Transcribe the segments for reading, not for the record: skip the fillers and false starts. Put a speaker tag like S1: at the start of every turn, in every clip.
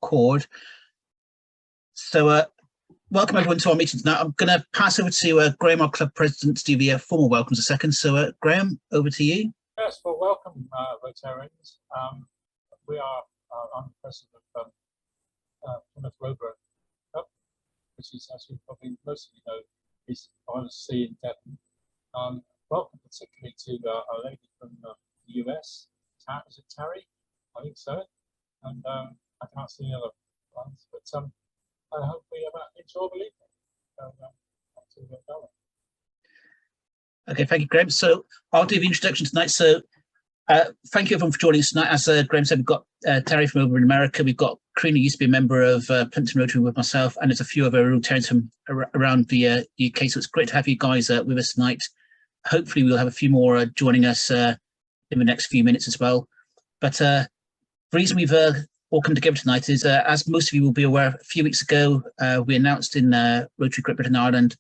S1: record. So welcome everyone to our meeting tonight. I'm going to pass over to Graham, our club president, to do the formal welcomes a second. So Graham, over to you.
S2: Yes, well, welcome Rotarians. I'm the president of Plymouth Roborough Rotary, which is, as you probably most of you know, is on the sea in Devon. Welcome particularly to a lady from the US, is it Terry? I think so. And I can't see the other ones, but I hope we enjoy the evening.
S1: Okay, thank you, Graham. So I'll do the introduction tonight. So thank you everyone for joining us tonight. As Graham said, we've got Terry from over in America. We've got Karina, used to be a member of Plymouth Rotary with myself, and there's a few other Rotarians from around the UK. So it's great to have you guys with us tonight. Hopefully we'll have a few more joining us in the next few minutes as well. But the reason we've all come together tonight is, as most of you will be aware, a few weeks ago we announced in Rotary Great Britain and Ireland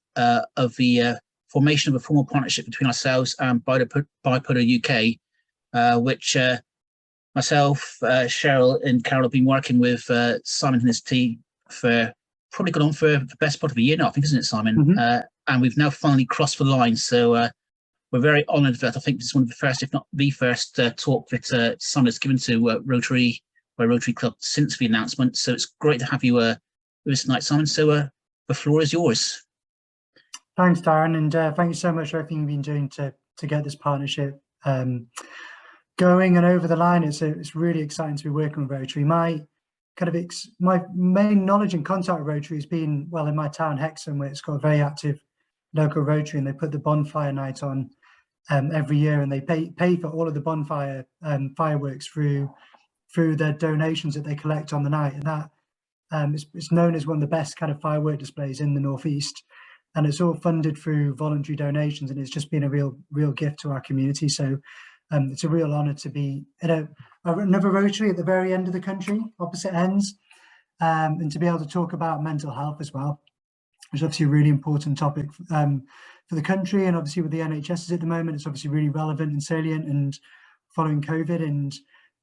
S1: of the formation of a formal partnership between ourselves and Bipolar UK, which myself, Cheryl and Carol have been working with Simon and his team for probably gone on for the best part of a year now, I think, isn't it, Simon? Mm-hmm. And we've now finally crossed the line. So we're very honoured that I think this is one of the first, if not the first, talk that Simon has given to Rotary Club since the announcement. So it's great to have you with us tonight, Simon. So the floor is yours.
S3: Thanks, Darren, and thank you so much for everything you've been doing to get this partnership going and over the line. It's really exciting to be working with Rotary. My main knowledge and contact with Rotary has been, well, in my town Hexham, where it's got a very active local Rotary, and they put the bonfire night on every year, and they pay for all of the bonfire fireworks through their donations that they collect on the night, and that it's known as one of the best kind of firework displays in the Northeast, and it's all funded through voluntary donations, and it's just been a real gift to our community. So it's a real honour to be at another Rotary at the very end of the country, opposite ends, and to be able to talk about mental health as well, which is obviously a really important topic for the country, and obviously with the NHS at the moment, it's obviously really relevant and salient, and following COVID. And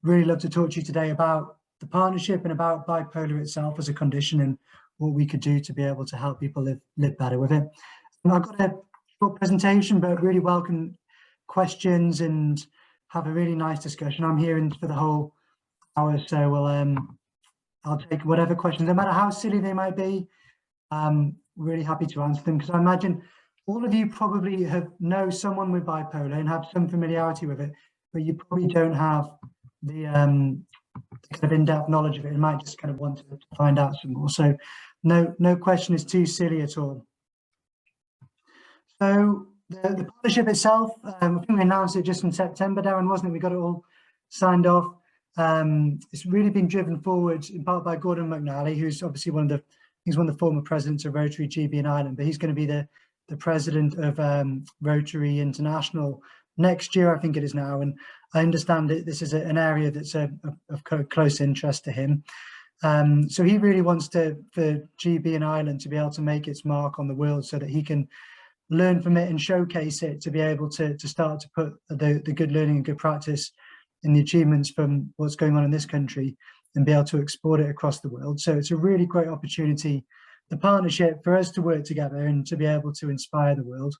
S3: really love to talk to you today about the partnership and about bipolar itself as a condition and what we could do to be able to help people live better with it. And I've got a short presentation, but really welcome questions and have a really nice discussion. I'm here for the whole hour, so I'll take whatever questions, no matter how silly they might be. Really happy to answer them, because I imagine all of you probably know someone with bipolar and have some familiarity with it, but you probably don't have the kind of in-depth knowledge of it and might just kind of want to find out some more. So no question is too silly at all. So the partnership itself, I think we announced it just in September, Darren, wasn't it? We got it all signed off. It's really been driven forward in part by Gordon McNally, who's obviously one of the former presidents of Rotary GB&I Ireland, but he's going to be the president of Rotary International next year, I think it is now. And I understand that this is an area that's of close interest to him. So he really wants for GB&I Ireland to be able to make its mark on the world, so that he can learn from it and showcase it, to be able to start to put the good learning and good practice and the achievements from what's going on in this country and be able to export it across the world. So it's a really great opportunity, the partnership, for us to work together and to be able to inspire the world.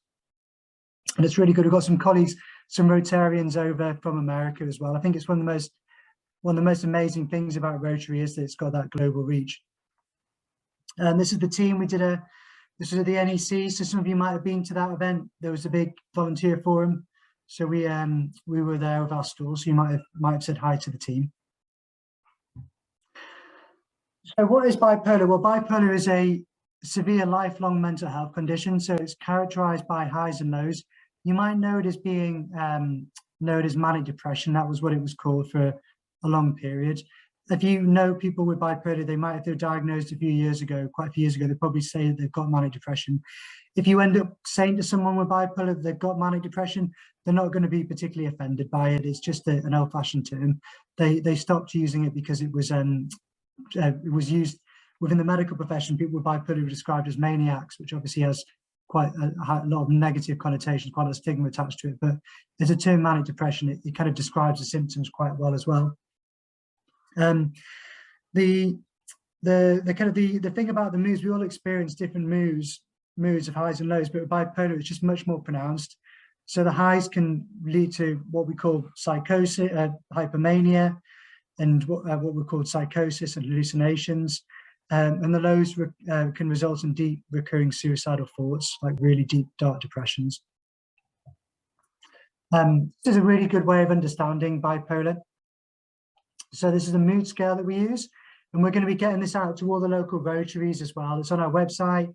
S3: And it's really good. We've got some colleagues, some Rotarians over from America as well. I think it's one of the most amazing things about Rotary is that it's got that global reach. And this is the team. This was at the NEC, so some of you might have been to that event. There was a big volunteer forum, so we were there with our stall, so you might have said hi to the team. So what is bipolar? Well, bipolar is a severe lifelong mental health condition, so it's characterized by highs and lows. You might know it as being known as manic depression. That was what it was called for a long period. If you know people with bipolar, they might have been diagnosed quite a few years ago, they probably say that they've got manic depression. If you end up saying to someone with bipolar that they've got manic depression, they're not going to be particularly offended by it. It's just an old-fashioned term. They stopped using it because it was used within the medical profession. People with bipolar were described as maniacs, which obviously has quite a lot of negative connotations, quite a stigma attached to it. But as a term, manic depression, it kind of describes the symptoms quite well as well. the thing about the moods, we all experience different moods of highs and lows, but with bipolar, it's just much more pronounced. So the highs can lead to what we call psychosis, hypomania, and what we call psychosis and hallucinations. And the lows can result in deep recurring suicidal thoughts, like really deep, dark depressions. This is a really good way of understanding bipolar. So this is a mood scale that we use, and we're going to be getting this out to all the local Rotaries as well. It's on our website,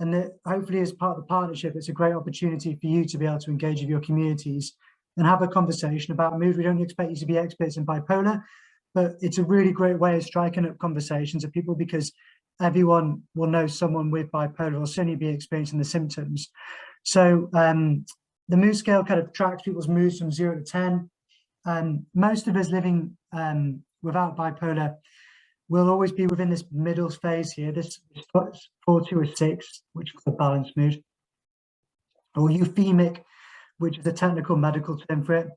S3: and hopefully as part of the partnership, it's a great opportunity for you to be able to engage with your communities and have a conversation about mood. We don't expect you to be experts in bipolar, but it's a really great way of striking up conversations with people, because everyone will know someone with bipolar or certainly be experiencing the symptoms. So the mood scale kind of tracks people's moods from 0 to 10. Most of us living without bipolar will always be within this middle phase here, this 4 to a 6, which is a balanced mood, or euphemic, which is the technical medical term for it.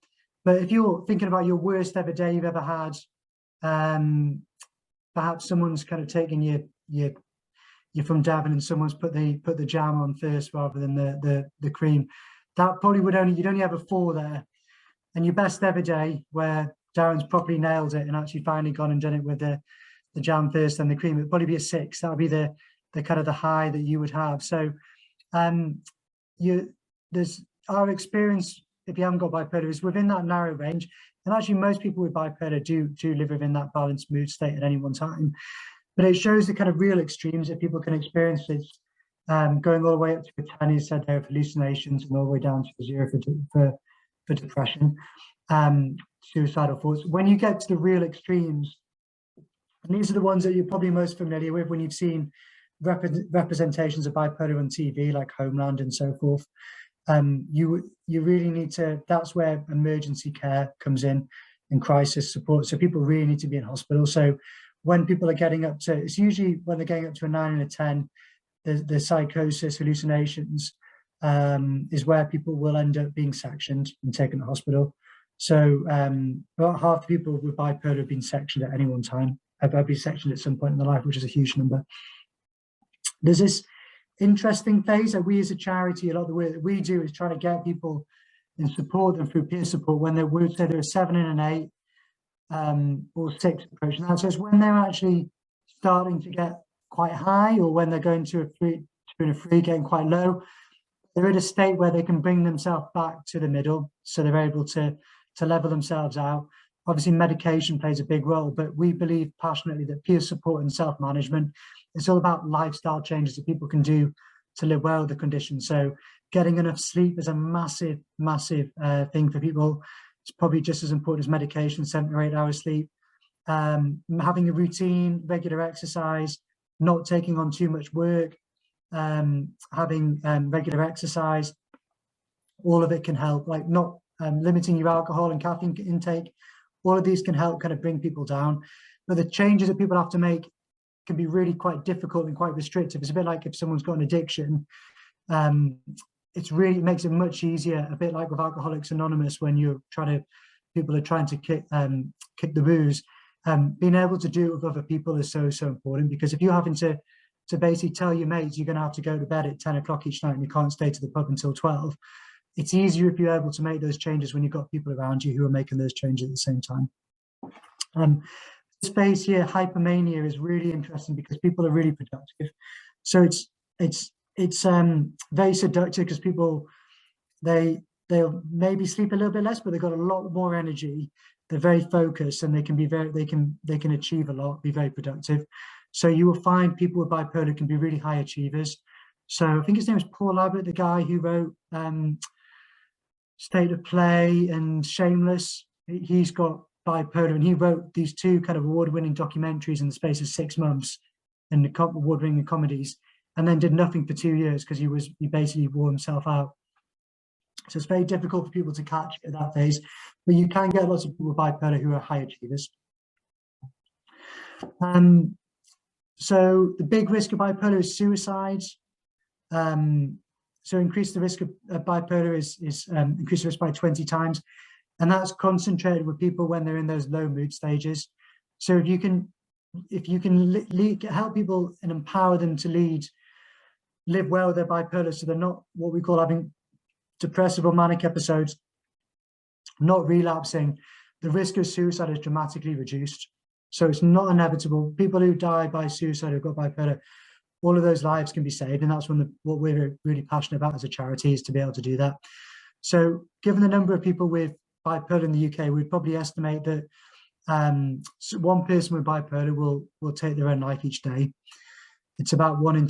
S3: But if you're thinking about your worst ever day you've ever had, perhaps someone's kind of taken you're from Devon and someone's put the jam on first rather than the cream, that probably you'd only have a 4 there. And your best ever day where Darren's properly nailed it and actually finally gone and done it with the jam first and the cream, it'd probably be a 6. That would be the kind of the high that you would have. So there's our experience, if you haven't got bipolar, is within that narrow range. And actually most people with bipolar do live within that balanced mood state at any one time. But it shows the kind of real extremes that people can experience. It's going all the way up to a 10, is said there, of hallucinations, and all the way down to a 0 for depression, suicidal thoughts. When you get to the real extremes, and these are the ones that you're probably most familiar with when you've seen representations of bipolar on TV, like Homeland and so forth. You really need to, that's where emergency care comes in and crisis support. So people really need to be in hospital. So when people are getting up to, it's usually when they're getting up to a 9 and a 10, the psychosis, hallucinations, is where people will end up being sectioned and taken to hospital. So about half the people with bipolar have been sectioned at any one time. Have been sectioned at some point in their life, which is a huge number. There's this interesting phase that we as a charity, a lot of the work that we do is trying to get people and support them through peer support when they're, we'd say they're a 7 and an 8 or 6 approach. And so it's when they're actually starting to get quite high, or when they're going to a 3 getting quite low, they're at a state where they can bring themselves back to the middle, so they're able to level themselves out. Obviously medication plays a big role, but we believe passionately that peer support and self-management, it's all about lifestyle changes that people can do to live well with the condition. So getting enough sleep is a massive thing for people. It's probably just as important as medication, 7 or 8 hours sleep. Having a routine, regular exercise, not taking on too much work, having regular exercise, all of it can help, like not limiting your alcohol and caffeine intake. All of these can help kind of bring people down. But the changes that people have to make can be really quite difficult and quite restrictive. It's a bit like if someone's got an addiction, it makes it much easier, a bit like with Alcoholics Anonymous, when people are trying to kick the booze. Being able to do it with other people is so important, because if you're having to basically tell your mates you're going to have to go to bed at 10 o'clock each night and you can't stay to the pub until 12, it's easier if you're able to make those changes when you've got people around you who are making those changes at the same time. This phase here, hypomania, is really interesting because people are really productive. So it's very seductive, because people, they'll maybe sleep a little bit less, but they've got a lot more energy. They're very focused, and they can achieve a lot, be very productive. So you will find people with bipolar can be really high achievers. So I think his name is Paul Abbott, the guy who wrote State of Play and Shameless. He's got bipolar, and he wrote these 2 kind of award-winning documentaries in the space of 6 months, and the award-winning comedies, and then did nothing for 2 years because he basically wore himself out. So it's very difficult for people to catch at that phase, but you can get lots of people with bipolar who are high achievers. So the big risk of bipolar is suicides. So increase the risk of bipolar is increase the risk by 20 times. And that's concentrated with people when they're in those low mood stages. So if you can if you can help people and empower them to live well with their bipolar, so they're not what we call having depressive or manic episodes, not relapsing, the risk of suicide is dramatically reduced. So it's not inevitable. People who die by suicide who've got bipolar, all of those lives can be saved. And that's what we're really passionate about as a charity, is to be able to do that. So given the number of people with bipolar in the UK, we'd probably estimate that one person with bipolar will take their own life each day. It's about 1 in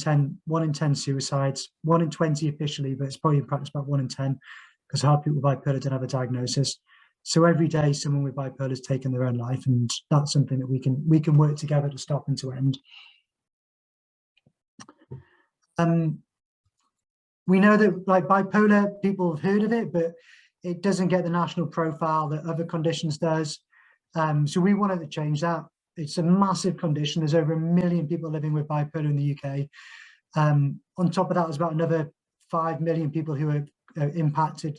S3: 10 suicides, 1 in 20 officially, but it's probably in practice about 1 in 10, because hard people with bipolar don't have a diagnosis. So every day someone with bipolar has taken their own life, and that's something that we can work together to stop and to end. We know that like bipolar, people have heard of it, but it doesn't get the national profile that other conditions does. So we wanted to change that. It's a massive condition. There's over 1 million people living with bipolar in the UK. On top of that, there's about another 5 million people who are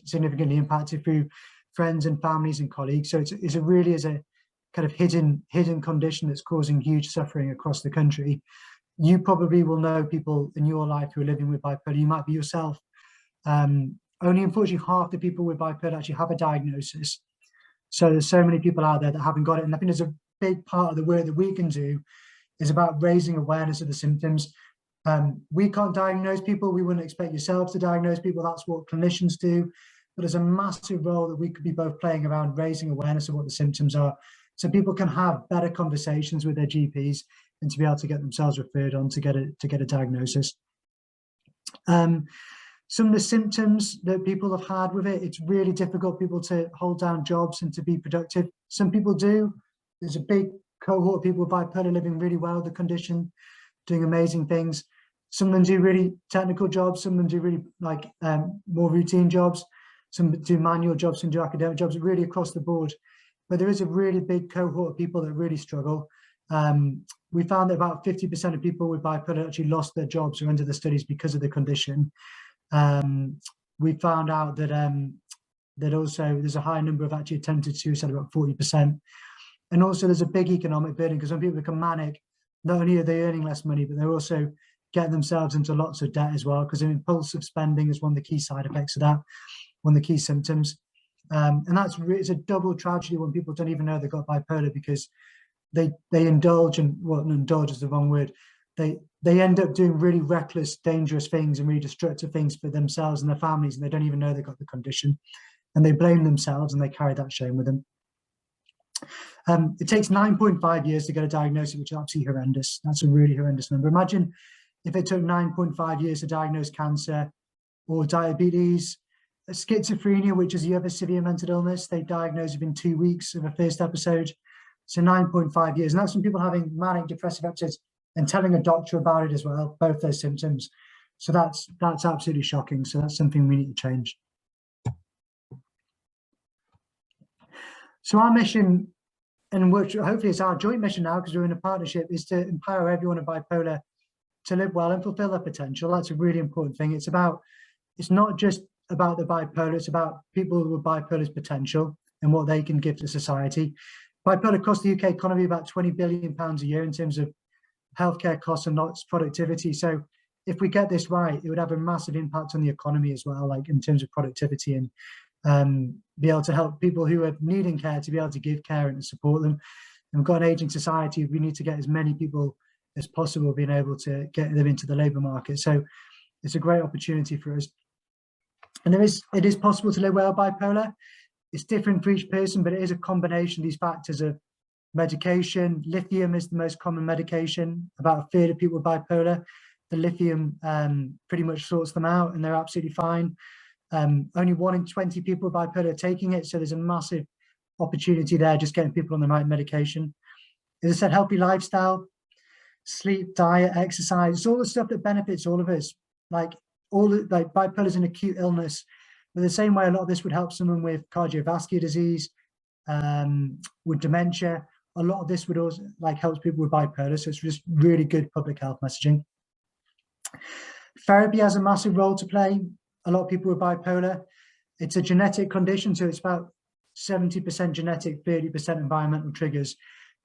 S3: significantly impacted through friends and families and colleagues. So it really is a kind of hidden condition that's causing huge suffering across the country. You probably will know people in your life who are living with bipolar. You might be yourself. Only unfortunately half the people with bipolar actually have a diagnosis. So there's so many people out there that haven't got it. And I think there's a big part of the work that we can do is about raising awareness of the symptoms. We can't diagnose people. We wouldn't expect yourselves to diagnose people. That's what clinicians do. But there's a massive role that we could be both playing around raising awareness of what the symptoms are, so people can have better conversations with their GPs and to be able to get themselves referred on to get a diagnosis. Some of the symptoms that people have had with it, it's really difficult for people to hold down jobs and to be productive. Some people do. There's a big cohort of people with bipolar living really well with the condition, doing amazing things. Some of them do really technical jobs. Some of them do really like more routine jobs. Some do manual jobs, some do academic jobs, really across the board. But there is a really big cohort of people that really struggle. We found that about 50% of people with bipolar actually lost their jobs or ended their studies because of the condition. We found out that also there's a high number of actually attempted suicide, about 40%. And also there's a big economic burden, because when people become manic, not only are they earning less money, but they're also getting themselves into lots of debt as well, because impulsive spending is one of the key side effects of that, one of the key symptoms. And it's a double tragedy when people don't even know they've got bipolar, because they indulge in, well, indulge is the wrong word, they end up doing really reckless, dangerous things and really destructive things for themselves and their families, and they don't even know they've got the condition, and they blame themselves and they carry that shame with them. It takes 9.5 years to get a diagnosis, which is absolutely horrendous. That's a really horrendous number. Imagine if it took 9.5 years to diagnose cancer or diabetes, schizophrenia, which is the other severe mental illness. They diagnose within 2 weeks of a first episode. So 9.5 years. And that's from people having manic depressive episodes and telling a doctor about it as well, both those symptoms. So that's absolutely shocking. So that's something we need to change. So our mission, and which hopefully it's our joint mission now, because we're in a partnership, is to empower everyone with bipolar to live well and fulfill their potential. That's a really important thing. It's not just about the bipolar, it's about people with bipolar's potential and what they can give to society. Bipolar costs the UK economy about £20 billion a year in terms of healthcare costs and lots of productivity. So if we get this right, it would have a massive impact on the economy as well, like in terms of productivity, and be able to help people who are needing care to be able to give care and to support them. And we've got an aging society. We need to get as many people as possible being able to get them into the labour market. So it's a great opportunity for us. And it is possible to live well bipolar. It's different for each person, but it is a combination of these factors of medication. Lithium is the most common medication. About a third of people with bipolar, the lithium pretty much sorts them out and they're absolutely fine. Only 1 in 20 people with bipolar are taking it. So there's a massive opportunity there, just getting people on the right medication. As I said, healthy lifestyle, sleep, diet, exercise, it's all the stuff that benefits all of us. Like bipolar is an acute illness, but the same way a lot of this would help someone with cardiovascular disease, with dementia, a lot of this would also helps people with bipolar. So it's just really good public health messaging. Therapy has a massive role to play. A lot of people with bipolar, it's a genetic condition, so it's about 70% genetic, 30% environmental triggers.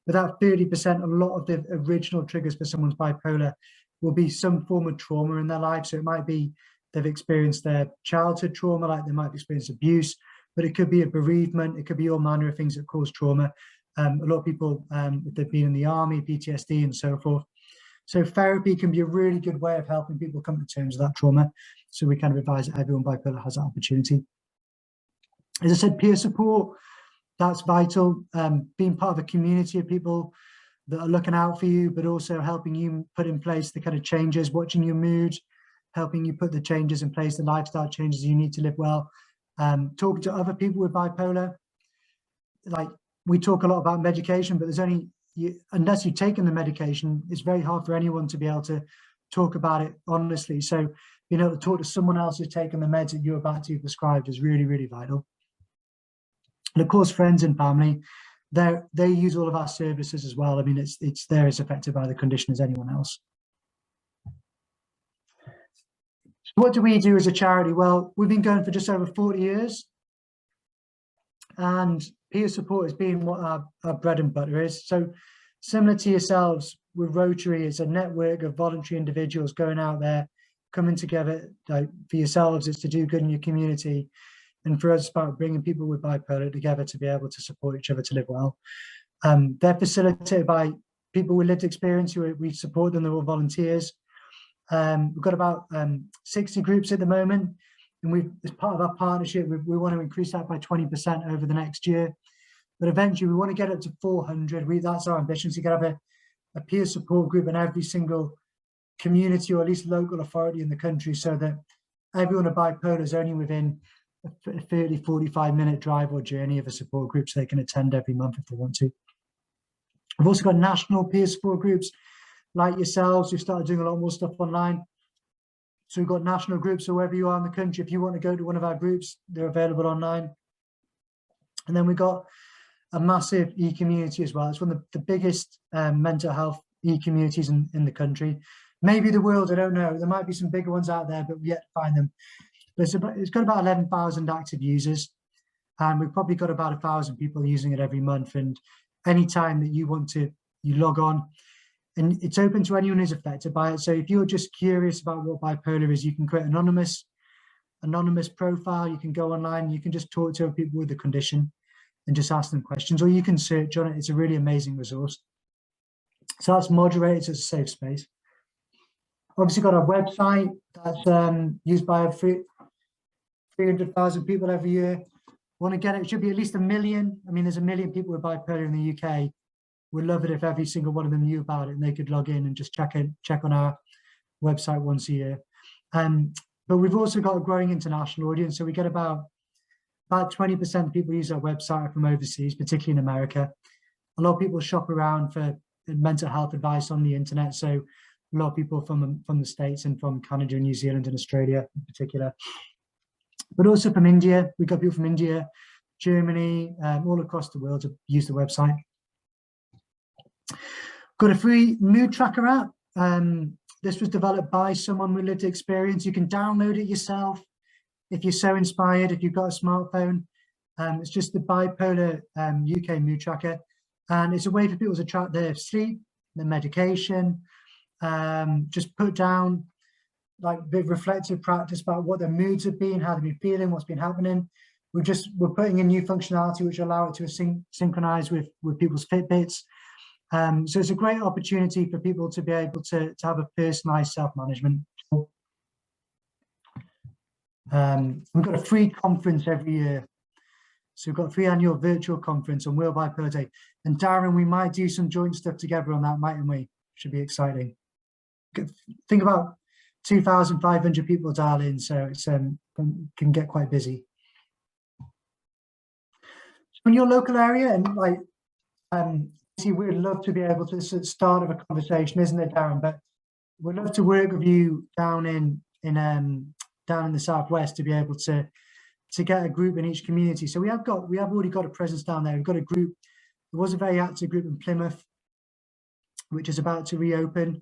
S3: But that 30%, a lot of the original triggers for someone's bipolar will be some form of trauma in their life. So it might be they've experienced their childhood trauma, like they might have experienced abuse, but it could be a bereavement. It could be all manner of things that cause trauma. A lot of people, if they've been in the army, PTSD and so forth. So therapy can be a really good way of helping people come to terms with that trauma. So we kind of advise that everyone bipolar has that opportunity. As I said, peer support, that's vital. Being part of a community of people that are looking out for you, but also helping you put in place the kind of changes, watching your mood, helping you put the changes in place, the lifestyle changes you need to live well. Talking to other people with bipolar. Like, we talk a lot about medication, but there's only, unless you've taken the medication, it's very hard for anyone to be able to talk about it honestly. So being able to talk to someone else who's taken the meds that you're about to be prescribed is really, really vital. And of course, friends and family, they use all of our services as well. I mean, they're as affected by the condition as anyone else. So what do we do as a charity? Well, we've been going for just over 40 years. And peer support has been what our bread and butter is. So similar to yourselves with Rotary, it's a network of voluntary individuals going out there, coming together. Like, for yourselves, it's to do good in your community. And for us, it's about bringing people with bipolar together to be able to support each other to live well. They're facilitated by people with lived experience who we support them, they're all volunteers. We've got about 60 groups at the moment. And as part of our partnership, we want to increase that by 20% over the next year. But eventually we want to get up to 400. That's our ambition, to get up a peer support group in every single community or at least local authority in the country, so that everyone with bipolar is only within a 30, 45-minute drive or journey of a support group, so they can attend every month if they want to. We've also got national peer support groups like yourselves. We've started doing a lot more stuff online. So we've got national groups, so wherever you are in the country, if you want to go to one of our groups, they're available online. And then we've got a massive e-community as well. It's one of the biggest mental health e-communities in the country. Maybe the world, I don't know. There might be some bigger ones out there, but we've yet to find them. But it's got about 11,000 active users. And we've probably got about 1,000 people using it every month. And anytime that you want to, you log on. And it's open to anyone who's affected by it. So if you're just curious about what bipolar is, you can create an anonymous profile. You can go online, you can just talk to people with the condition and just ask them questions, or you can search on it. It's a really amazing resource. So that's moderated, so it's a safe space. Obviously got our website that's used by 300,000 people every year. Want to get it should be at least 1 million. I mean, there's 1 million people with bipolar in the UK. We'd love it if every single one of them knew about it and they could log in and just check on our website once a year. But we've also got a growing international audience. So we get about 20% of people use our website from overseas, particularly in America. A lot of people shop around for mental health advice on the internet. So a lot of people from the States and from Canada, New Zealand and Australia in particular. But also from India. We've got people from India, Germany, all across the world to use the website. Got a free mood tracker app. This was developed by someone with lived experience. You can download it yourself if you're so inspired, if you've got a smartphone. It's just the Bipolar UK mood tracker. And it's a way for people to track their sleep, their medication, just put down like a bit of reflective practice about what their moods have been, how they've been feeling, what's been happening. We're putting in new functionality which allow it to synchronize with people's Fitbits. So it's a great opportunity for people to be able to have a personalized self-management. We've got a free conference every year. So we've got a free annual virtual conference on World Bipolar Day. And Darren, we might do some joint stuff together on that, mightn't we? Should be exciting. Think about 2,500 people dial in, so it's can get quite busy. So in your local area, and like, see, we'd love to be able to, this is the start of a conversation, isn't it, Darren? But we'd love to work with you down in the southwest to be able to get a group in each community. So we have already got a presence down there. We've got a group. There was a very active group in Plymouth, which is about to reopen.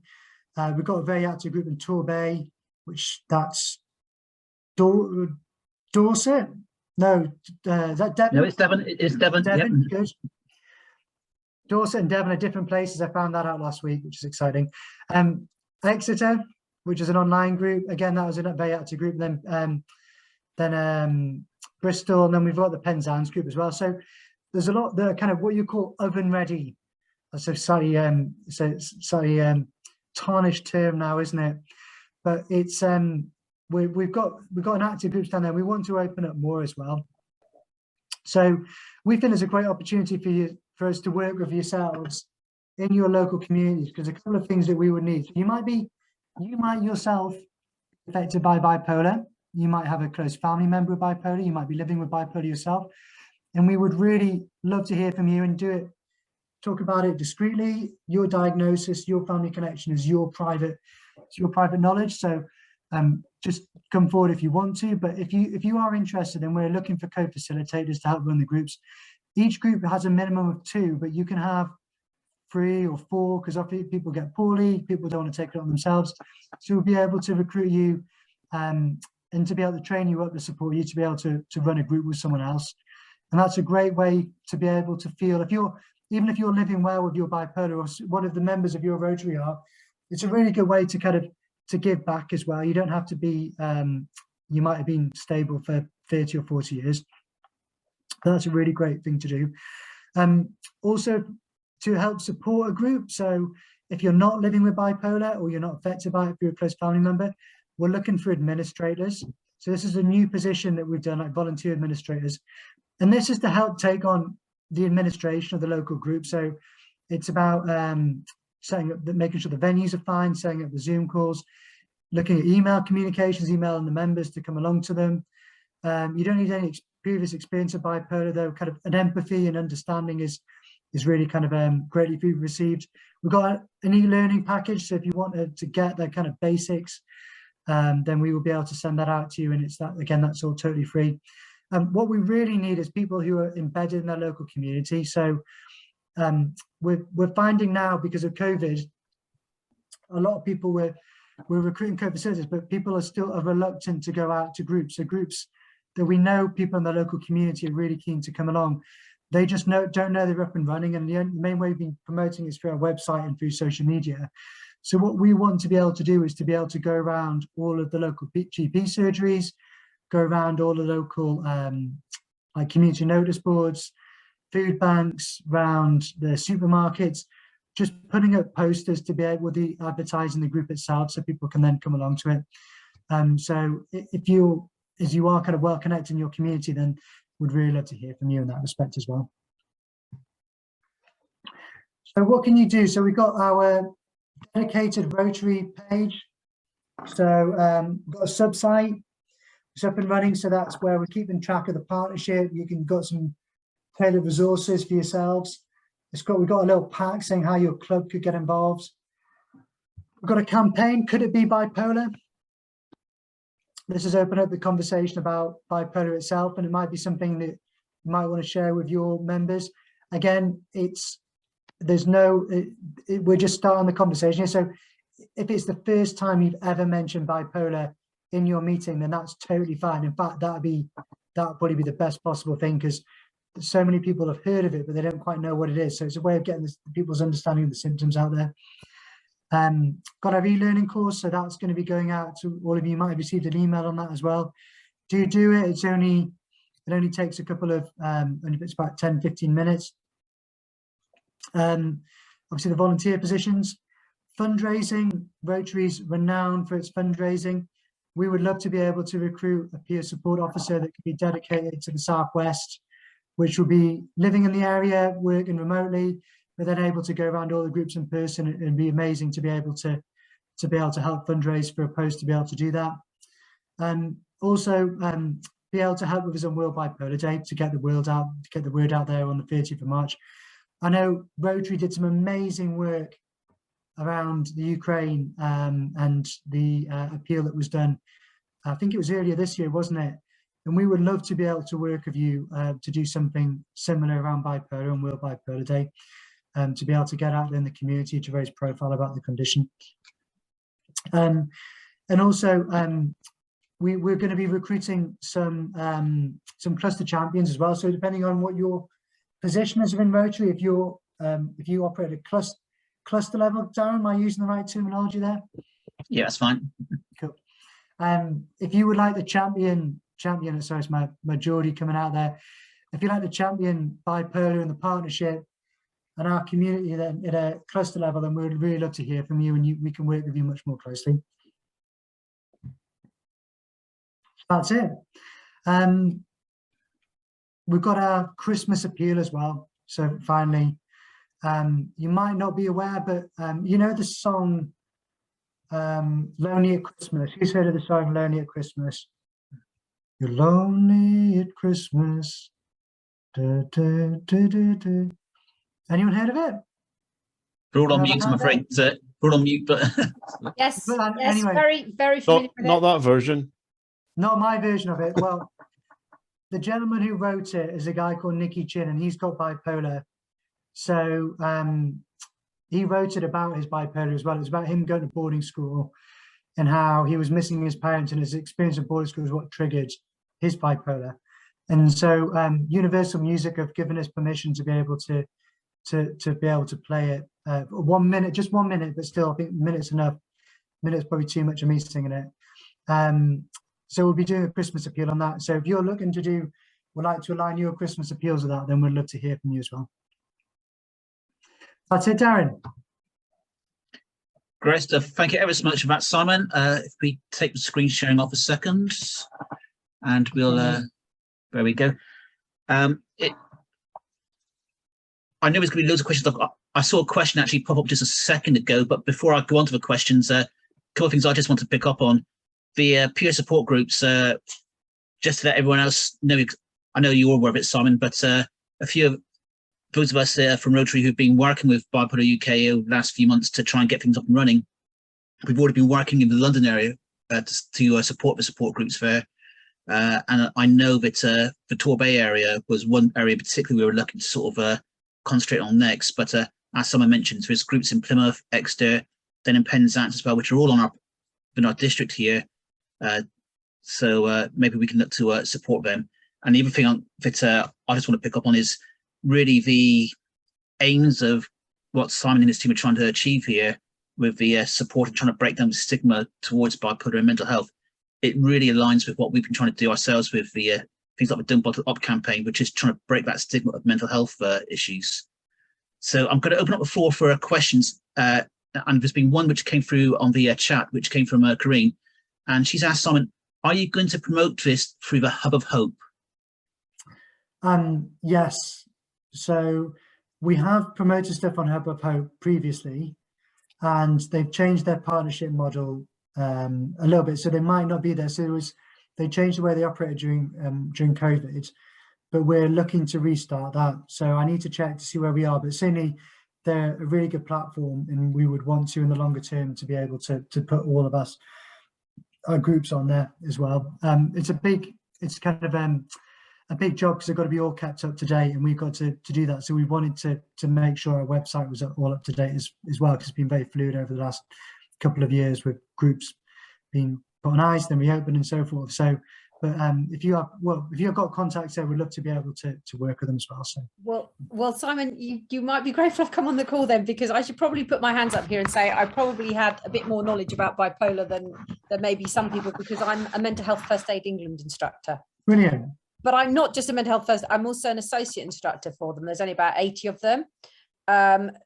S3: We've got a very active group in Torbay, which that's Dorset. No, is that Devon?
S1: No, it's Devon. It's Devon.
S3: Devon,
S1: Yep.
S3: good. Dorset and Devon are different places. I found that out last week, which is exciting. Exeter, which is an online group. Again, that was a very active group. Then Bristol, and then we've got the Penzance group as well. So there's a lot that are kind of what you call oven ready. That's a slightly tarnished term now, isn't it? But it's we've got an active groups down there. We want to open up more as well. So we think there's a great opportunity for us to work with yourselves in your local communities, because a couple of things that we would need. You might yourself be affected by bipolar. You might have a close family member with bipolar. You might be living with bipolar yourself. And we would really love to hear from you and talk about it discreetly. Your diagnosis, your family connection is your private knowledge. So just come forward if you want to. But if you are interested, and we're looking for co-facilitators to help run the groups. Each group has a minimum of 2, but you can have 3 or 4, because often people get poorly, people don't want to take it on themselves. So we'll be able to recruit you and to be able to train you up, to support you to be able to run a group with someone else. And that's a great way to be able to feel, even if you're living well with your bipolar, or one of the members of your Rotary are, it's a really good way to kind of to give back as well. You don't have to be, you might have been stable for 30 or 40 years. That's a really great thing to do. Also, to help support a group. So if you're not living with bipolar, or you're not affected by it, if you're a close family member, we're looking for administrators. So this is a new position that we've done, like volunteer administrators. And this is to help take on the administration of the local group. So it's about setting up, making sure the venues are fine, setting up the Zoom calls, looking at email communications, emailing the members to come along to them. You don't need any previous experience of bipolar, though. Kind of an empathy and understanding is really kind of greatly received. We've got an e-learning package, so if you wanted to get the kind of basics, then we will be able to send that out to you. And it's that, again, that's all totally free. What we really need is people who are embedded in their local community. So we're finding now, because of COVID, a lot of people we're recruiting co-facilitators, but people are still reluctant to go out to groups. So groups that we know people in the local community are really keen to come along. They just don't know they're up and running, and the main way we've been promoting is through our website and through social media. So what we want to be able to do is to be able to go around all of the local GP surgeries, go around all the local like community notice boards, food banks, around the supermarkets, just putting up posters to be able to advertise in the group itself, so people can then come along to it. So if you are kind of well connected in your community, then would really love to hear from you in that respect as well. So what can you do? So we've got our dedicated Rotary page. So we've got a sub-site. It's up and running, so that's where we're keeping track of the partnership. You can got some tailored resources for yourselves. We've got a little pack saying how your club could get involved. We've got a campaign, Could It Be Bipolar? This has opened up the conversation about bipolar itself, and it might be something that you might want to share with your members. Again, we're just starting the conversation. So if it's the first time you've ever mentioned bipolar in your meeting, then that's totally fine. In fact, that would probably be the best possible thing, because so many people have heard of it, but they don't quite know what it is. So it's a way of getting people's understanding of the symptoms out there. Got our e-learning course, so that's going to be going out to all of you. You might have received an email on that as well. Do it. It only takes a couple of, it's about 10-15 minutes. Obviously the volunteer positions, fundraising. Rotary's renowned for its fundraising. We would love to be able to recruit a peer support officer that could be dedicated to the Southwest, which will be living in the area, working remotely, but then able to go around all the groups in person. It'd be amazing to be able to help fundraise for a post, to be able to do that. Also be able to help with us on World Bipolar Day, to get the word out there on the 30th of March. I know Rotary did some amazing work around the Ukraine and the appeal that was done. I think it was earlier this year, wasn't it? And we would love to be able to work with you to do something similar around bipolar and World Bipolar Day, to be able to get out there in the community to raise profile about the condition. And also, we're going to be recruiting some cluster champions as well. So depending on what your position is within Rotary, if you're if you operate at cluster level, Darren, am I using the right terminology there?
S1: Yeah, that's fine.
S3: Cool. If you would like the champion, sorry, it's my Geordie coming out there. If you like the champion bipolar and the partnership and our community then at a cluster level, then we'd really love to hear from you, and we can work with you much more closely. That's it. We've got our Christmas appeal as well. So finally, you might not be aware, but you know the song Lonely at Christmas. Who's heard of the song Lonely at Christmas? You're lonely at Christmas. Da, da, da, da, da. Anyone heard of it?
S1: We're all on mute, I'm afraid. We're all on mute, but
S4: Yes,
S3: But,
S4: yes,
S3: anyway,
S4: very familiar with
S5: Not
S4: it.
S5: that version.
S3: not my version of it. Well, the gentleman who wrote it is a guy called Nicky Chin, and he's got bipolar. So he wrote it about his bipolar as well. It was about him going to boarding school and how he was missing his parents, and his experience of boarding school is what triggered his bipolar. And so Universal Music have given us permission to be able to be able to play it 1 minute, just 1 minute, but still I think minute's enough. Minute's probably too much of me singing it. So we'll be doing a Christmas appeal on that. So if you're looking to would like to align your Christmas appeals with that, then we'd love to hear from you as well. That's it, Darren.
S1: great stuff. Thank you ever so much for that, Simon. If we take the screen sharing off a second, and we'll there we go. I know there's going to be loads of questions. I saw a question actually pop up just a second ago, but before I go on to the questions, a couple of things I just want to pick up on. The peer support groups, just to let everyone else know, I know you're aware of it, Simon, but a few of those of us from Rotary who've been working with Bipolar UK over the last few months to try and get things up and running, we've already been working in the London area to support the support groups there. And I know that the Torbay area was one area particularly we were looking to sort of concentrate on next. But as someone mentioned, there's groups in Plymouth, Exeter, then in Penzance as well, which are all in our district here. So maybe we can look to support them. And the other thing that I just want to pick up on is really the aims of what Simon and his team are trying to achieve here with the support and trying to break down the stigma towards bipolar and mental health. It really aligns with what we've been trying to do ourselves with the things like the Don't Bottle Up campaign, which is trying to break that stigma of mental health issues. So I'm going to open up the floor for questions. And there's been one which came through on the chat, which came from Corinne. And she's asked Simon, are you going to promote this through the Hub of Hope?
S3: Yes. So we have promoted stuff on Hub of Hope previously, and they've changed their partnership model a little bit, so they might not be there. So they changed the way they operated during COVID, but we're looking to restart that. So I need to check to see where we are, but certainly they're a really good platform, and we would want to in the longer term to be able to put all of our groups on there as well. It's kind of a big job because they've got to be all kept up to date, and we've got to do that. So we wanted to make sure our website was all up to date as well, because it's been very fluid over the last couple of years with groups being put on ice, then reopened and so forth. So, but if you have got contacts there, we'd love to be able to work with them as well. So
S4: well, Simon, you might be grateful I've come on the call then, because I should probably put my hands up here and say I probably had a bit more knowledge about bipolar than maybe some people, because I'm a mental health first aid England instructor.
S3: brilliant.
S4: But I'm not just a mental health first, I'm also an associate instructor for them. There's only about 80 of them.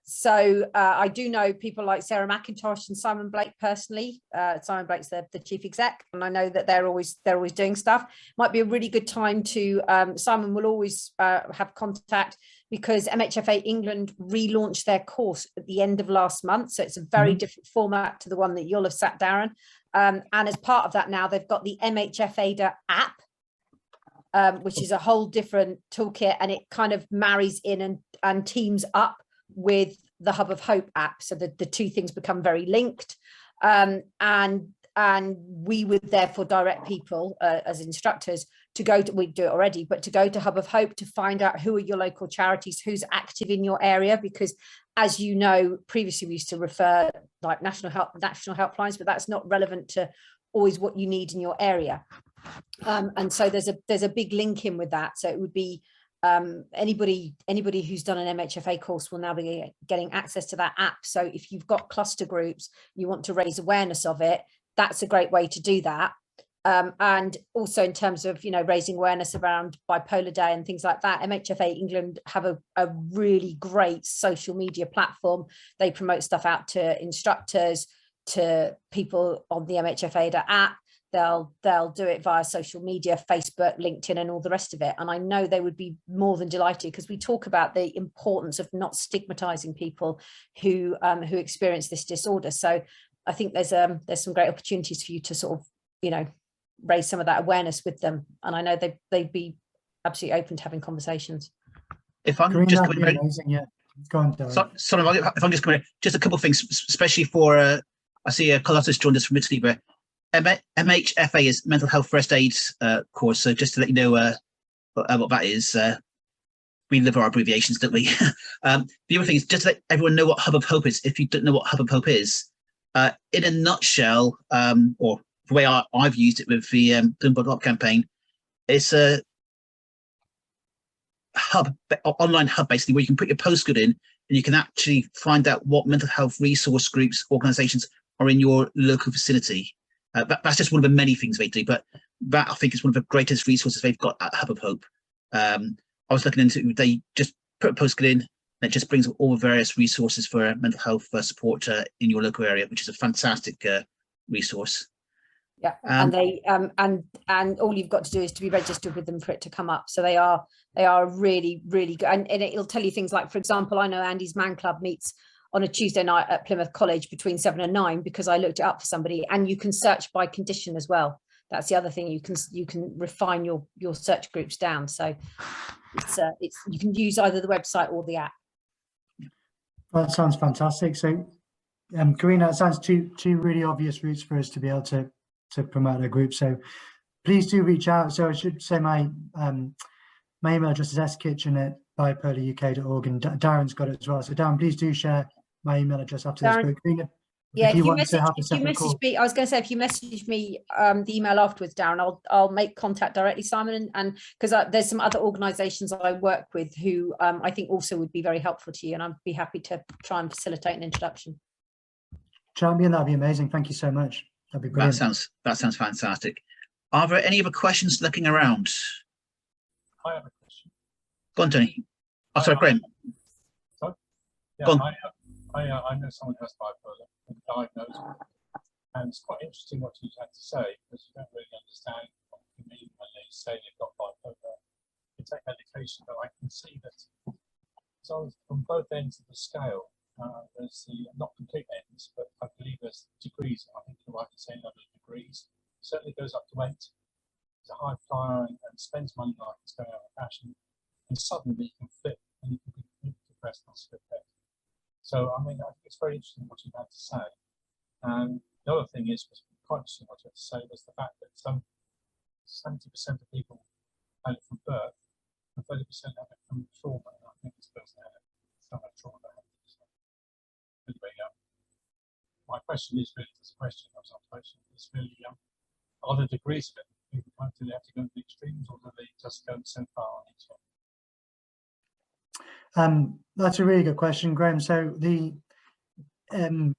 S4: So I do know people like Sarah McIntosh and Simon Blake personally. Simon Blake's the chief exec, and I know that they're always doing stuff. Might be a really good time to, Simon will always have contact, because MHFA England relaunched their course at the end of last month. So it's a very different format to the one that you'll have sat, Darren. And as part of that now, they've got the MHFA app, which is a whole different toolkit, and it kind of marries in and teams up with the Hub of Hope app, so that the two things become very linked. And we would therefore direct people as instructors to go to, we do it already, but to go to Hub of Hope to find out who are your local charities, who's active in your area, because as you know, previously we used to refer like national helplines, but that's not relevant to always what you need in your area. And so there's a big link in with that. So it would be Anybody who's done an MHFA course will now be getting access to that app. So if you've got cluster groups, you want to raise awareness of it, that's a great way to do that. And also in terms of, raising awareness around Bipolar Day and things like that, MHFA England have a really great social media platform. They promote stuff out to instructors, to people on the MHFA app. They'll do it via social media, Facebook, LinkedIn, and all the rest of it. And I know they would be more than delighted, because we talk about the importance of not stigmatizing people who experience this disorder. So I think there's some great opportunities for you to sort of, raise some of that awareness with them. And I know they'd be absolutely open to having conversations.
S1: If I'm
S3: Green,
S1: just
S3: that'd
S1: coming
S3: be amazing, yeah. Go on, Derek.
S1: sorry, if I'm just coming, just a couple of things, especially for I see Carlotta's joined us from Italy, but MHFA is mental health first aid course. So just to let you know what that is, we live our abbreviations, don't we? The other thing is just to let everyone know what Hub of Hope is. If you don't know what Hub of Hope is, in a nutshell, or the way I've used it with the Plymouth campaign, it's a hub, online hub, basically, where you can put your postcode in and you can actually find out what mental health resource groups, organisations are in your local vicinity. That's just one of the many things they do, but that I think is one of the greatest resources they've got at Hub of Hope. I was looking into it, they just put a postcode in, and it just brings up all the various resources for mental health support in your local area, which is a fantastic resource.
S4: Yeah, and they and all you've got to do is to be registered with them for it to come up. So they are really, really good, and it'll tell you things like, for example, I know Andy's Man Club meets on a Tuesday night at Plymouth College between 7 and 9, because I looked it up for somebody, and you can search by condition as well. That's the other thing, you can refine your search groups down. So it's you can use either the website or the app.
S3: Well, that sounds fantastic. So, Karina, it sounds two really obvious routes for us to be able to promote our group. So please do reach out. So I should say my email address is skitchen@bipolaruk.org, and Darren's got it as well. So Darren, please do share my email address after this. But Karina,
S4: yeah,
S3: if you message
S4: me, I was going to say, if you message me the email afterwards, Darren, I'll make contact directly, Simon, and because there's some other organisations I work with who I think also would be very helpful to you, and I'd be happy to try and facilitate an introduction.
S3: Champion, that'd be amazing. Thank you so much. That'd be brilliant.
S1: That sounds fantastic. Are there any other questions looking around?
S2: I have a question.
S1: Go on, Tony. Oh, sorry, Graham.
S2: Sorry? Yeah,
S1: Go on.
S2: I know someone who has bipolar and diagnosed with it. And it's quite interesting what you had to say, because you don't really understand what you mean when they say they've got bipolar. You take medication, but I can see that so from both ends of the scale, there's the not complete ends, but I believe there's degrees. I think you're right in saying other degrees. Certainly goes up to 8. He's a high flyer and spends money like it's going out of fashion, and suddenly you can flip and you can be depressed and slip dead. So I mean, I think it's very interesting what you had to say. And the other thing is, quite interesting what you had to say, was the fact that 70% of people have it from birth, and 30% have it from trauma. And I think this person had some trauma. Anyway, my question is really, it's a question, I was not question, is really, are the degrees of it? Do they have to go to the extremes, or do they just go so far on each one?
S3: That's a really good question, Graham. So the 70%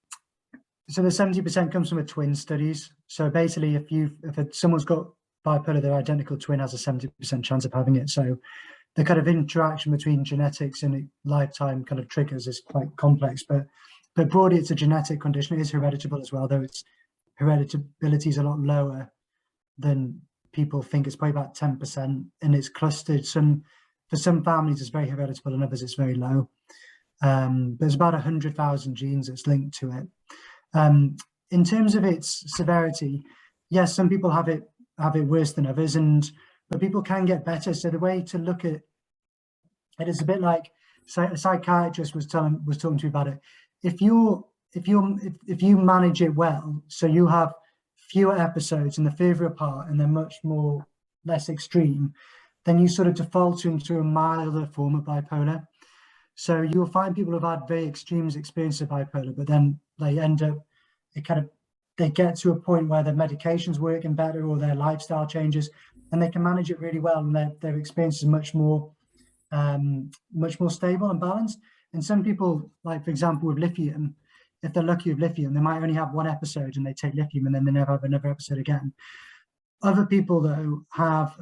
S3: comes from a twin studies. So basically, if someone's got bipolar, their identical twin has a 70% chance of having it. So the kind of interaction between genetics and lifetime kind of triggers is quite complex, but broadly it's a genetic condition. It is hereditable as well, though its hereditability is a lot lower than people think. It's probably about 10%, and it's clustered. For some families it's very hereditable, and others it's very low. There's about 100,000 genes that's linked to it. In terms of its severity, yes, some people have it worse than others, but people can get better. So the way to look at it is a bit like a psychiatrist was talking to you about it. If you manage it well, so you have fewer episodes and they're further apart and they're much less extreme, then you sort of default into a milder form of bipolar. So you'll find people who've had very extreme experiences of bipolar, but then they end up, they get to a point where their medication's working better or their lifestyle changes, and they can manage it really well, and their experience is much more much more stable and balanced. And some people, like for example with lithium, if they're lucky with lithium, they might only have one episode and they take lithium and then they never have another episode again. Other people though have,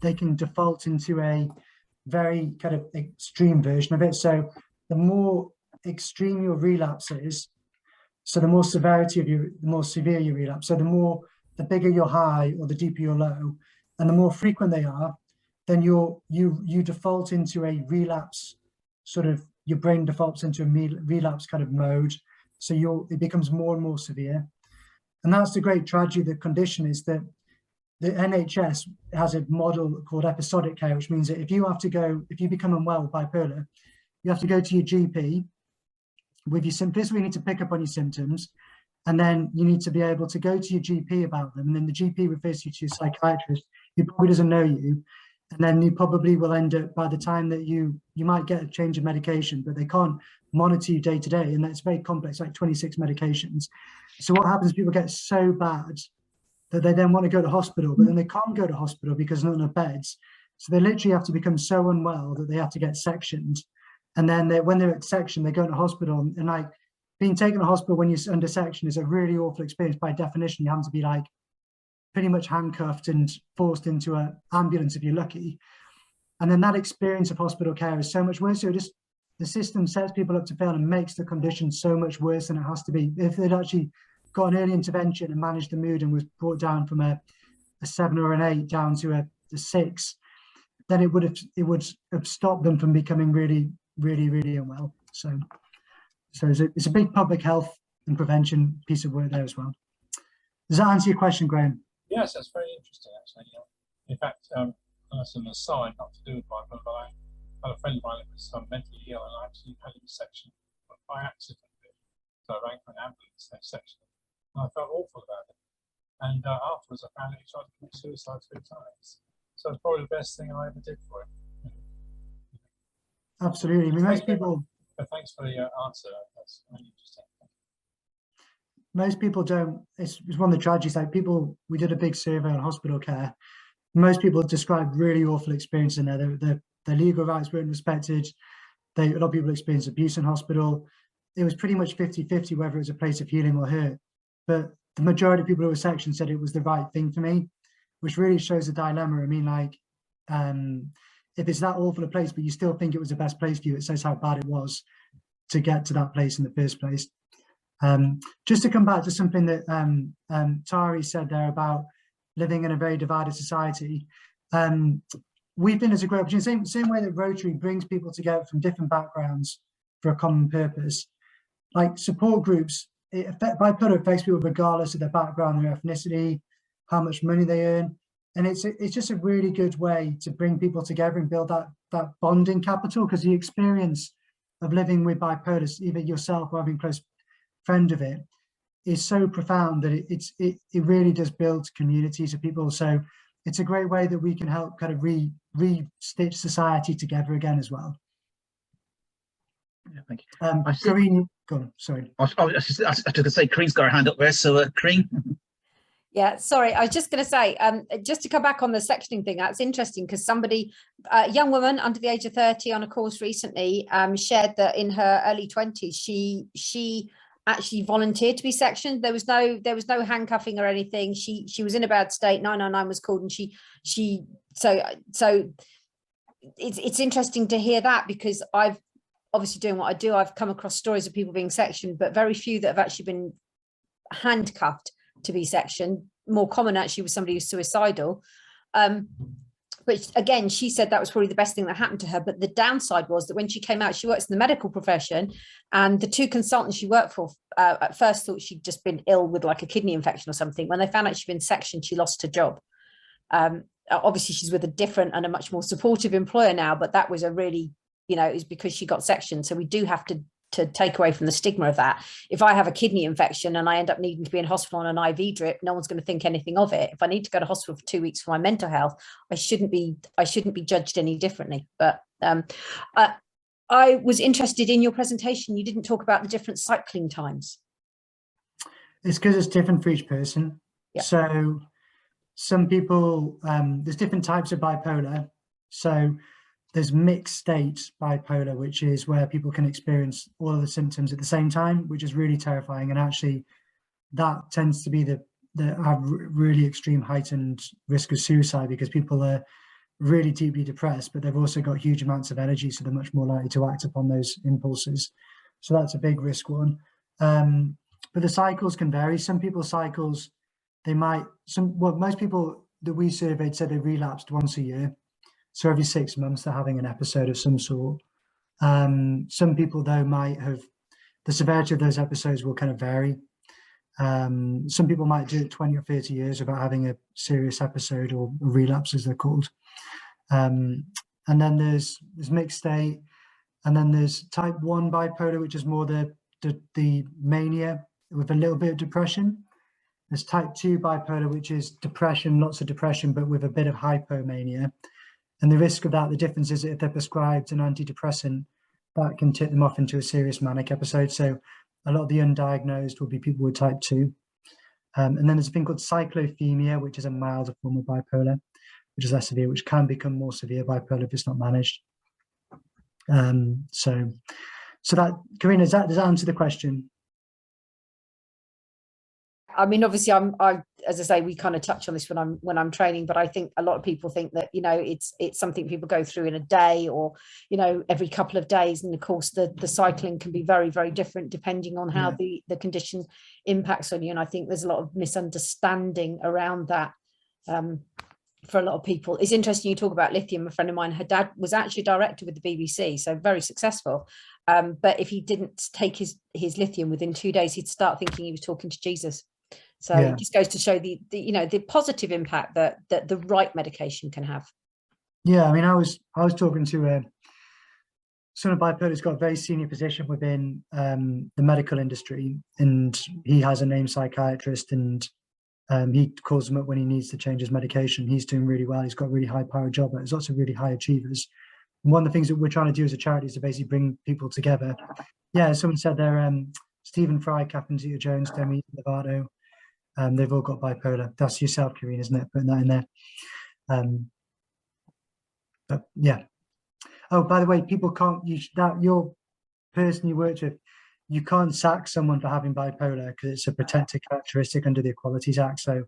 S3: they can default into a very kind of extreme version of it. So the more extreme your relapse is, so the more severity of the more severe your relapse. So the bigger your high or the deeper your low, and the more frequent they are, then you default into a relapse sort of, your brain defaults into a relapse kind of mode. So it becomes more and more severe. And that's the great tragedy of the condition, is that the NHS has a model called episodic care, which means that if you become unwell with bipolar, you have to go to your GP with your symptoms. We need to pick up on your symptoms, and then you need to be able to go to your GP about them. And then the GP refers you to a psychiatrist who probably doesn't know you. And then you probably will end up, by the time that you might get a change of medication, but they can't monitor you day to day. And that's very complex, like 26 medications. So what happens, people get so bad that they then want to go to hospital, but then they can't go to hospital because there's not enough beds. So they literally have to become so unwell that they have to get sectioned. And then when they're at section, they go to hospital, and like being taken to hospital when you're under section is a really awful experience. By definition, you have to be like pretty much handcuffed and forced into an ambulance if you're lucky. And then that experience of hospital care is so much worse. So the system sets people up to fail and makes the condition so much worse than it has to be. If they'd actually got an early intervention and managed the mood and was brought down from a 7 or an 8 down to a 6, then it would have stopped them from becoming really, really, really unwell. So it's a big public health and prevention piece of work there as well. Does that answer your question, Graham?
S2: Yes, that's very interesting, actually. In fact, as an aside, not to do with bipolar, but I had a friend of mine that was mentally ill, and I actually had him sectioned by accident. So I rang for an ambulance, they sectioned him, and I felt awful about it. And afterwards, I found out he tried to commit suicide 3 times. So it's probably the best thing I ever did for him.
S3: Absolutely. I mean, most people.
S2: But thanks for the answer. That's really interesting.
S3: Most people don't. It's one of the tragedies. Like we did a big survey on hospital care. Most people described really awful experiences in there. Their legal rights weren't respected. A lot of people experienced abuse in hospital. It was pretty much 50-50 whether it was a place of healing or hurt. But the majority of people who were sectioned said it was the right thing for me, which really shows the dilemma. I mean, like, if it's that awful a place, but you still think it was the best place for you, it says how bad it was to get to that place in the first place. Just to come back to something that Tari said there about living in a very divided society, we've been, as a group, same way that Rotary brings people together from different backgrounds for a common purpose. Like support groups, bipolar affects people regardless of their background, their ethnicity, how much money they earn. And it's just a really good way to bring people together and build that bonding capital, because the experience of living with bipolar, either yourself or having a close friend of it, is so profound that it really does build communities of people. So it's a great way that we can help kind of re-stitch society together again as well.
S1: Yeah, thank you.
S3: Karine, go on, sorry.
S1: I was just going to say, Karine's got her hand up there, so Karine.
S4: Yeah, sorry, I was just going to say, just to come back on the sectioning thing, that's interesting because somebody, a young woman under the age of 30 on a course recently shared that in her early 20s, she actually volunteered to be sectioned. There was no handcuffing or anything. She was in a bad state. 999 was called, and so it's interesting to hear that, because I've obviously doing what I do, I've come across stories of people being sectioned, but very few that have actually been handcuffed to be sectioned. More common actually was somebody who's suicidal. But again, she said that was probably the best thing that happened to her. But the downside was that when she came out, she works in the medical profession, and the 2 consultants she worked for at first thought she'd just been ill with like a kidney infection or something. When they found out she'd been sectioned, she lost her job. Obviously, she's with a different and a much more supportive employer now, but that was a really, it was because she got sectioned. So we do have to take away from the stigma of that. If I have a kidney infection and I end up needing to be in hospital on an IV drip, no one's going to think anything of it. If I need to go to hospital for 2 weeks for my mental health, I shouldn't be judged any differently. But I was interested in your presentation. You didn't talk about the different cycling times.
S3: It's because it's different for each person. Yeah. So some people, there's different types of bipolar. So there's mixed state bipolar, which is where people can experience all of the symptoms at the same time, which is really terrifying. And actually, that tends to be the have really extreme heightened risk of suicide, because people are really deeply depressed, but they've also got huge amounts of energy, so they're much more likely to act upon those impulses. So that's a big risk one. But the cycles can vary. Some people's cycles, most people that we surveyed said they relapsed once a year. So every 6 months they're having an episode of some sort. Some people though might have, the severity of those episodes will kind of vary. Some people might do it 20 or 30 years without having a serious episode, or a relapse as they're called. And then there's mixed state, and then there's type 1 bipolar, which is more the mania with a little bit of depression. There's type 2 bipolar, which is depression, lots of depression, but with a bit of hypomania. And the risk of that, the difference is if they're prescribed an antidepressant, that can tip them off into a serious manic episode. So a lot of the undiagnosed will be people with type 2. And then there's a thing called cyclothymia, which is a milder form of bipolar, which is less severe, which can become more severe bipolar if it's not managed. So that, Karina, does that answer the question?
S4: I mean, obviously, as I say, we kind of touch on this when I'm training, but I think a lot of people think that, you know, it's something people go through in a day, or, you know, every couple of days. And of course, the cycling can be very, very different depending on how the condition impacts on you. And I think there's a lot of misunderstanding around that for a lot of people. It's interesting you talk about lithium. A friend of mine, her dad was actually a director with the BBC, so very successful. But if he didn't take his lithium within 2 days, he'd start thinking he was talking to Jesus. So it just goes to show the you know, the positive impact that the right medication can have. Yeah,
S3: I mean, I was talking to someone bipolar who's got a very senior position within the medical industry, and he has a named psychiatrist, and he calls him up when he needs to change his medication. He's doing really well. He's got a really high powered job, but there's lots of really high achievers. And one of the things that we're trying to do as a charity is to basically bring people together. Yeah, someone said there, Stephen Fry, Catherine Zeta-Jones, Demi Lovato, they've all got bipolar. That's yourself, Karine, isn't it? Putting that in there. But yeah. Oh, by the way, people can't use that. Your person you worked with, you can't sack someone for having bipolar because it's a protected characteristic under the Equalities Act. So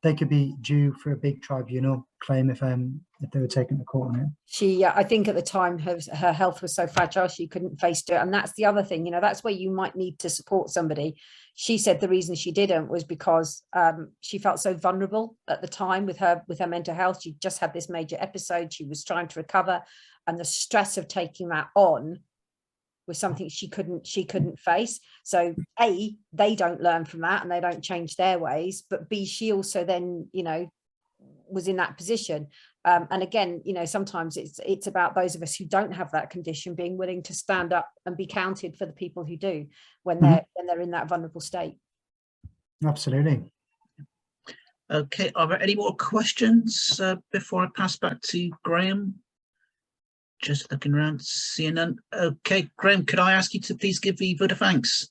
S3: they could be due for a big tribunal claim if they were taken to court on it.
S4: She, I think at the time her health was so fragile she couldn't face it, and that's the other thing. You know, that's where you might need to support somebody. She said the reason she didn't was because she felt so vulnerable at the time with her mental health. She just had this major episode. She was trying to recover, and the stress of taking that on was something she couldn't face. So A, they don't learn from that and they don't change their ways, but B, she also then, you know, was in that position. And again, you know, sometimes it's about those of us who don't have that condition being willing to stand up and be counted for the people who do when they're in that vulnerable state.
S3: Absolutely.
S1: Okay, are there any more questions before I pass back to Graham? Just looking around, seeing none. Okay, Graham, could I ask you to please give the vote of thanks?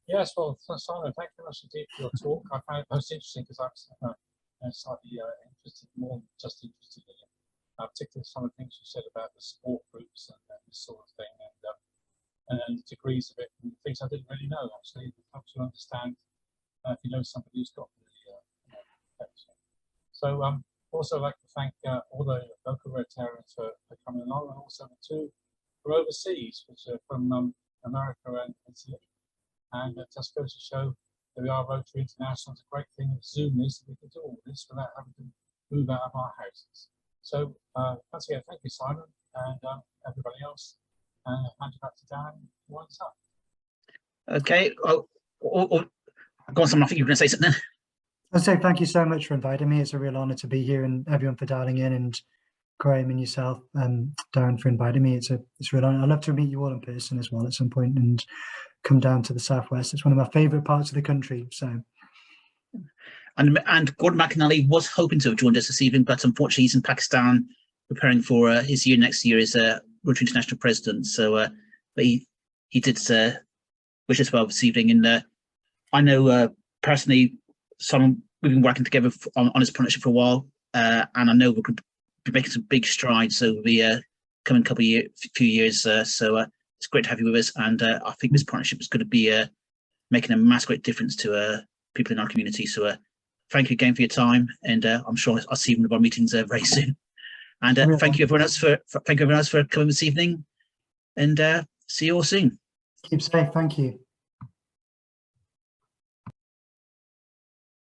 S2: Yes, well, Simon, thank you very much indeed for your talk. I found it most interesting because I'm slightly interested, more just interested in it, particularly some of the things you said about the support groups and this sort of thing, and the degrees of it, and things I didn't really know, actually. It helps you understand if you know somebody who's got the infection. So also like to thank all the local Rotarians for coming along, and also the two from overseas, which are from America and Italy. And it just goes to show that we are Rotary International. It's a great thing that Zoom is, that we can do all this without having to move out of our houses. So once again, thank you, Simon, and everybody else. And I'll hand you back to Dan. What's up?
S1: Okay. Go on, Simon. I think you were going to say something.
S3: I'd say thank you so much for inviting me. It's a real honour to be here, and everyone for dialing in, and Graham and yourself, Darren, for inviting me. It's a real honour. I'd love to meet you all in person as well at some point and come down to the southwest. It's one of my favourite parts of the country. So,
S1: and Gordon McAnally was hoping to have joined us this evening, but unfortunately he's in Pakistan preparing for his year next year as Rotary International President. So, but he did wish us well this evening. And I know personally, Simon, we've been working together on his partnership for a while, and I know we're going to be making some big strides. So coming few years. So it's great to have you with us, and I think this partnership is going to be making a massive great difference to people in our community. So thank you again for your time, and I'm sure I'll see you in one of our meetings very soon. And thank you everyone else for coming this evening, and see you all soon.
S3: Keep safe. Thank you.